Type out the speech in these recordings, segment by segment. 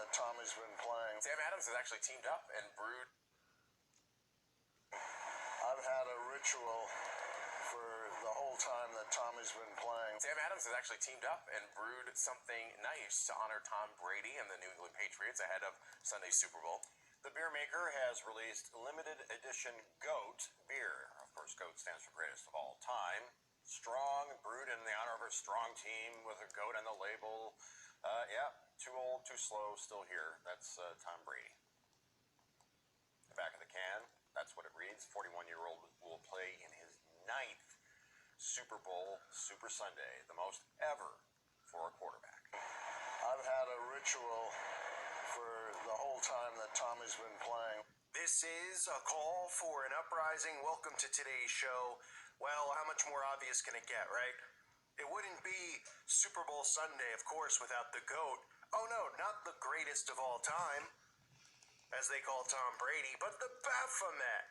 that Tommy's been playing. Sam Adams has actually teamed up and brewed. I've had a ritual for the whole time that Tommy's been playing. Sam Adams has actually teamed up and brewed something nice to honor Tom Brady and the New England Patriots ahead of Sunday's Super Bowl. The beer maker has released limited edition GOAT beer. Of course, GOAT stands for greatest of all time. Strong, brewed in the honor of a strong team with a goat on the label. Yeah, too old, too slow, still here. That's Tom Brady. The back of the can, that's what it reads. 41-year-old will play in his 9th Super Bowl, Super Sunday, the most ever for a quarterback. I've had a ritual for the whole time that Tommy's been playing. This is a call for an uprising. Welcome to today's show. Well, how much more obvious can it get, right? It wouldn't be Super Bowl Sunday, of course, without the GOAT. Oh no, not the greatest of all time, as they call Tom Brady, but the Baphomet.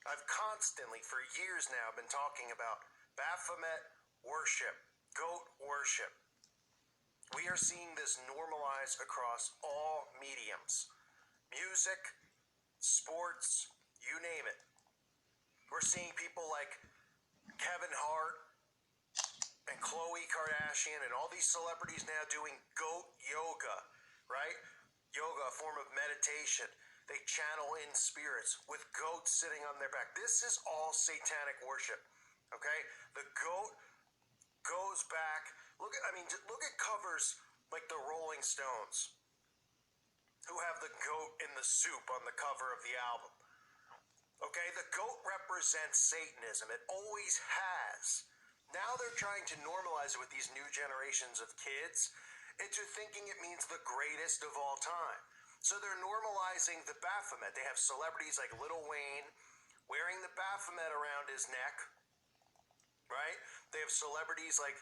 I've constantly, for years now, been talking about Baphomet worship, GOAT worship. We are seeing this normalized across all mediums. Music, sports, you name it. We're seeing people like Kevin Hart and Khloe Kardashian and all these celebrities now doing GOAT yoga, right? Yoga, a form of meditation. They channel in spirits with goats sitting on their back. This is all satanic worship, okay? The GOAT goes back. Look at covers like the Rolling Stones, who have the goat in the soup on the cover of the album. Okay, the goat represents Satanism. It always has. Now they're trying to normalize it with these new generations of kids into thinking it means the greatest of all time. So they're normalizing the Baphomet. They have celebrities like Lil Wayne wearing the Baphomet around his neck, right? They have celebrities like,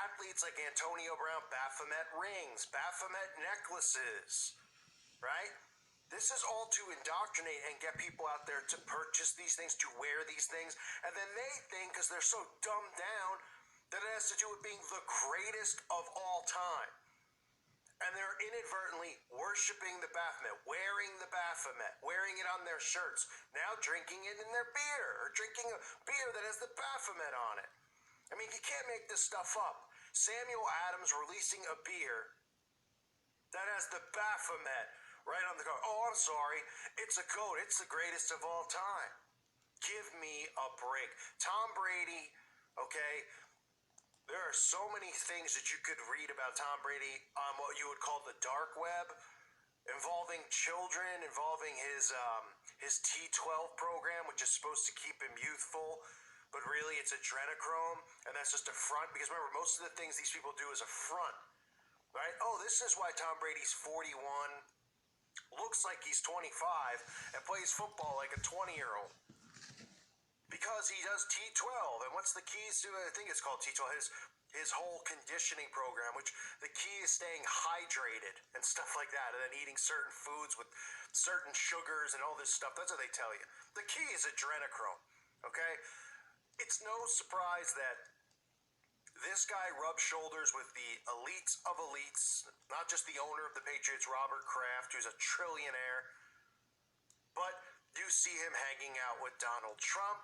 athletes like Antonio Brown, Baphomet rings, Baphomet necklaces, right? This is all to indoctrinate and get people out there to purchase these things, to wear these things. And then they think, because they're so dumbed down, that it has to do with being the greatest of all time. And they're inadvertently worshiping the Baphomet, wearing the Baphomet, wearing it on their shirts, now drinking it in their beer, or drinking a beer that has the Baphomet on it. I mean, you can't make this stuff up. Samuel Adams releasing a beer that has the Baphomet right on the cover. Oh, I'm sorry. It's a GOAT. It's the greatest of all time. Give me a break. Tom Brady, okay, there are so many things that you could read about Tom Brady on what you would call the dark web, involving children, involving his T12 program, which is supposed to keep him youthful, but really it's adrenochrome, and that's just a front, because remember, most of the things these people do is a front, right? Oh, this is why Tom Brady's 41, looks like he's 25, and plays football like a 20-year-old. Because he does T12, and what's the keys to it? I think it's called T12, his whole conditioning program, which the key is staying hydrated and stuff like that, and then eating certain foods with certain sugars and all this stuff. That's what they tell you. The key is adrenochrome, okay? It's no surprise that this guy rubs shoulders with the elites of elites, not just the owner of the Patriots, Robert Kraft, who's a trillionaire, but you see him hanging out with Donald Trump.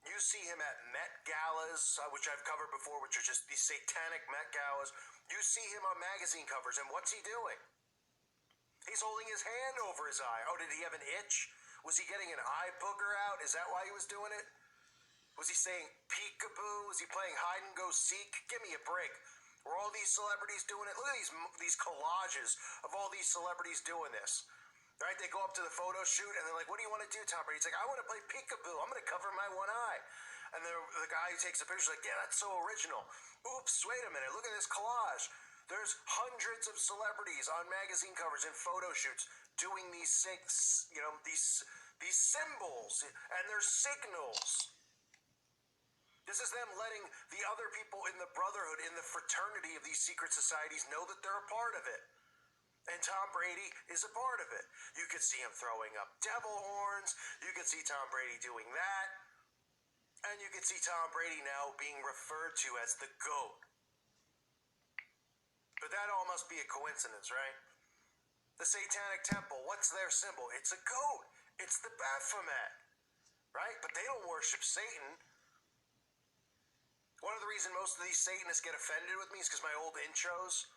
You see him at Met Galas, which I've covered before, which are just these satanic Met Galas. You see him on magazine covers, and what's he doing? He's holding his hand over his eye. Oh, did he have an itch? Was he getting an eye booger out? Is that why he was doing it? Was he saying peekaboo? Was he playing hide and go seek? Give me a break. Were all these celebrities doing it? Look at these collages of all these celebrities doing this. Right? They go up to the photo shoot and they're like, what do you want to do, Tom Brady? He's like, I want to play peekaboo. I'm going to cover my one eye. And the guy who takes the picture is like, yeah, that's so original. Oops, wait a minute. Look at this collage. There's hundreds of celebrities on magazine covers and photo shoots doing these symbols and their signals. This is them letting the other people in the brotherhood, in the fraternity of these secret societies know that they're a part of it. And Tom Brady is a part of it. You could see him throwing up devil horns. You could see Tom Brady doing that. And you could see Tom Brady now being referred to as the GOAT. But that all must be a coincidence, right? The Satanic Temple, what's their symbol? It's a goat. It's the Baphomet, right? But they don't worship Satan. One of the reasons most of these Satanists get offended with me is because my old intros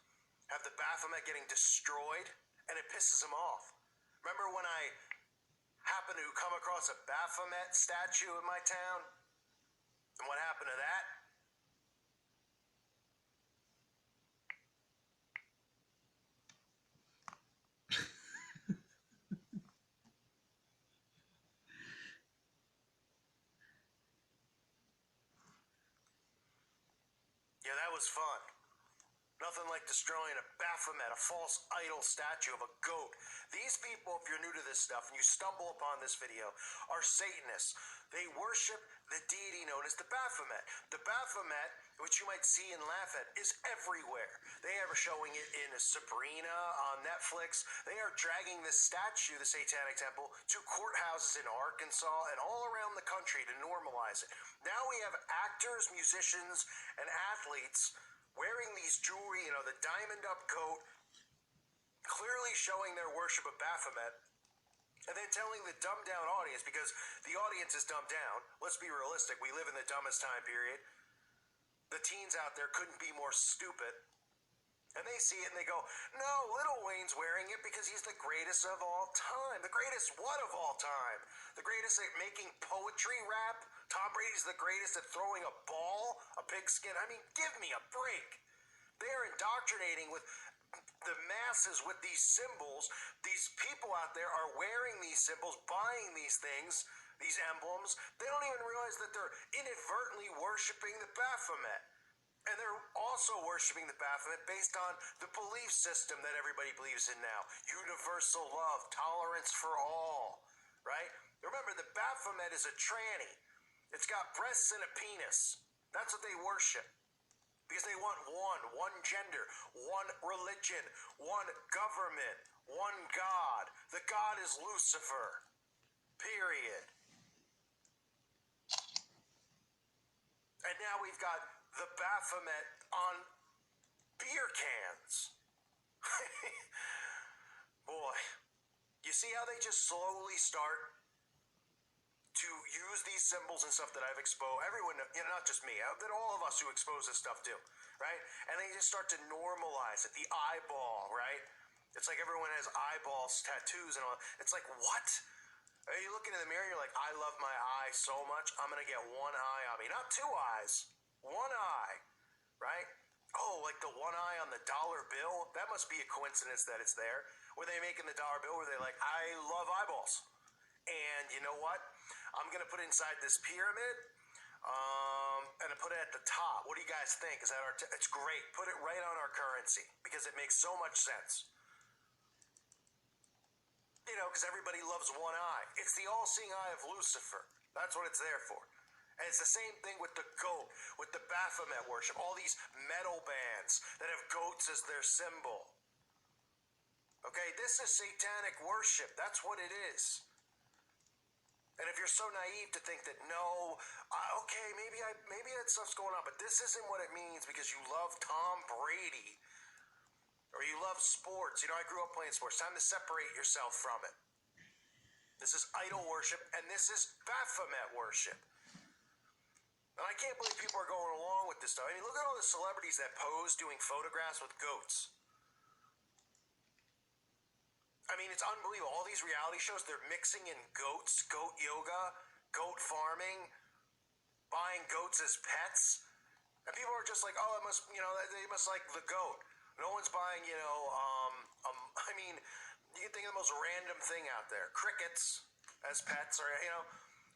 have the Baphomet getting destroyed, and it pisses them off. Remember when I happened to come across a Baphomet statue in my town? And what happened to that? Yeah, that was fun. Nothing like destroying a Baphomet, a false idol statue of a goat. These people, if you're new to this stuff and you stumble upon this video, are Satanists. They worship the deity known as the Baphomet. The Baphomet, which you might see and laugh at, is everywhere. They are showing it in Sabrina on Netflix. They are dragging this statue, the Satanic Temple, to courthouses in Arkansas and all around the country to normalize it. Now we have actors, musicians, and athletes wearing these jewelry, the diamond up coat, clearly showing their worship of Baphomet, and then telling the dumbed down audience, because the audience is dumbed down. Let's be realistic. We live in the dumbest time period. The teens out there couldn't be more stupid. And they see it and they go, no, Lil Wayne's wearing it because he's the greatest of all time. The greatest what of all time? The greatest at making poetry rap? Tom Brady's the greatest at throwing a ball, a pigskin? I mean, give me a break. They're indoctrinating with the masses with these symbols. These people out there are wearing these symbols, buying these things, these emblems. They don't even realize that they're inadvertently worshiping the Baphomet. And they're also worshiping the Baphomet based on the belief system that everybody believes in now. Universal love, tolerance for all, right? Remember, the Baphomet is a tranny. It's got breasts and a penis. That's what they worship. Because they want one gender, one religion, one government, one God. The God is Lucifer. Period. And now we've got the Baphomet on beer cans. Boy, you see how they just slowly start to use these symbols and stuff that I've exposed. Everyone, not just me, that all of us who expose this stuff do, right? And they just start to normalize it. The eyeball, right? It's like everyone has eyeballs, tattoos, and all. It's like, what? You look into the mirror, you're like, I love my eye so much, I'm going to get one eye on me. Not two eyes, one eye, right? Oh, like the one eye on the dollar bill? That must be a coincidence that it's there. Were they making the dollar bill where they're like, I love eyeballs? And you know what? I'm going to put it inside this pyramid, and I put it at the top. What do you guys think? Is that it's great. Put it right on our currency because it makes so much sense. Because everybody loves one eye. It's the all-seeing eye of Lucifer. That's what it's there for. And it's the same thing with the goat, with the Baphomet worship. All these metal bands that have goats as their symbol. Okay, this is satanic worship. That's what it is. And if you're so naive to think that, no, okay, maybe that stuff's going on, but this isn't what it means because you love Tom Brady or you love sports. I grew up playing sports. Time to separate yourself from it. This is idol worship, and this is Baphomet worship. And I can't believe people are going along with this stuff. I mean, look at all the celebrities that pose doing photographs with goats. I mean, it's unbelievable. All these reality shows, they're mixing in goats, goat yoga, goat farming, buying goats as pets. And people are just like, oh, it must, they must like the goat. No one's buying, I mean, you can think of the most random thing out there. Crickets as pets, or,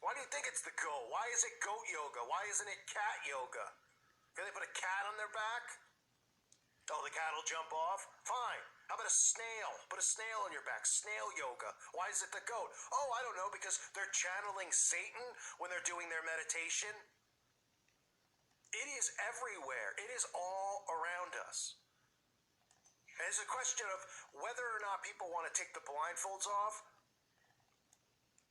why do you think it's the goat? Why is it goat yoga? Why isn't it cat yoga? Can they put a cat on their back? Oh, the cat will jump off? Fine. How about a snail? Put a snail on your back. Snail yoga. Why is it the goat? Oh, I don't know, because they're channeling Satan when they're doing their meditation. It is everywhere. It is all around us. And it's a question of whether or not people want to take the blindfolds off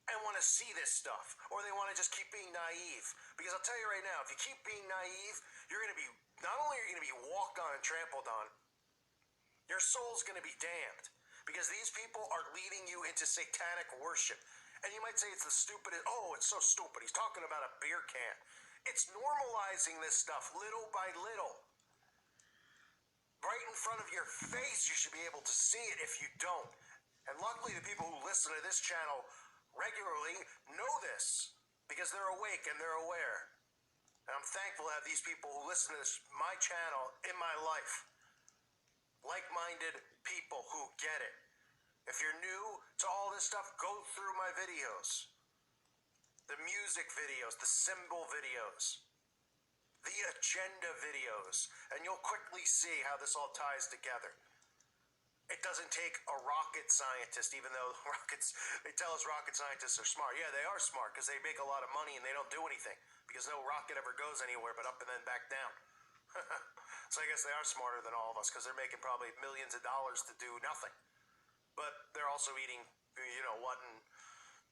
and want to see this stuff, or they want to just keep being naive. Because I'll tell you right now, if you keep being naive, you're going to be, not only are you going to be walked on and trampled on, Their soul's going to be damned because these people are leading you into satanic worship. And you might say it's the stupidest. Oh, it's so stupid. He's talking about a beer can. It's normalizing this stuff little by little. Right in front of your face, you should be able to see it if you don't. And luckily, the people who listen to this channel regularly know this because they're awake and they're aware. And I'm thankful to have these people who listen to my channel in my life. Like-minded people who get it. If you're new to all this stuff, go through my videos. The music videos, the symbol videos, the agenda videos, and you'll quickly see how this all ties together. It doesn't take a rocket scientist, even though they tell us rocket scientists are smart. Yeah, they are smart because they make a lot of money and they don't do anything because no rocket ever goes anywhere but up and then back down. So I guess they are smarter than all of us because they're making probably millions of dollars to do nothing. But they're also eating you-know-what and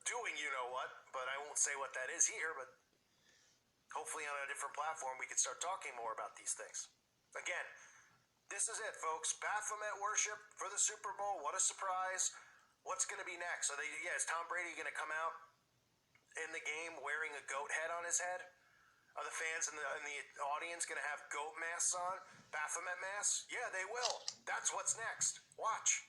doing you-know-what, but I won't say what that is here, but hopefully on a different platform we can start talking more about these things. Again, this is it, folks. Baphomet worship for the Super Bowl. What a surprise. What's going to be next? Is Tom Brady going to come out in the game wearing a goat head on his head? Are the fans in the audience going to have goat masks on? Baphomet masks? Yeah, they will. That's what's next. Watch.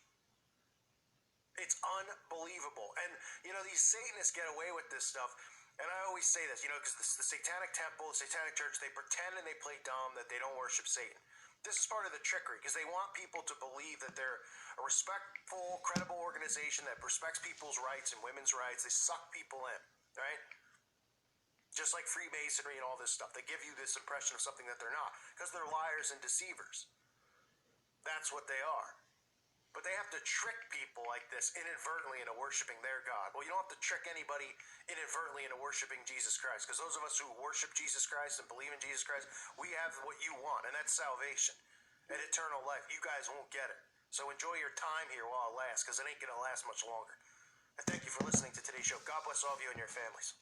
It's unbelievable. And, these Satanists get away with this stuff. And I always say this, because the Satanic Temple, the Satanic Church, they pretend and they play dumb that they don't worship Satan. This is part of the trickery because they want people to believe that they're a respectful, credible organization that respects people's rights and women's rights. They suck people in, right? Just like Freemasonry and all this stuff. They give you this impression of something that they're not because they're liars and deceivers. That's what they are. But they have to trick people like this inadvertently into worshiping their God. Well, you don't have to trick anybody inadvertently into worshiping Jesus Christ because those of us who worship Jesus Christ and believe in Jesus Christ, we have what you want, and that's salvation and eternal life. You guys won't get it. So enjoy your time here while it lasts because it ain't going to last much longer. And thank you for listening to today's show. God bless all of you and your families.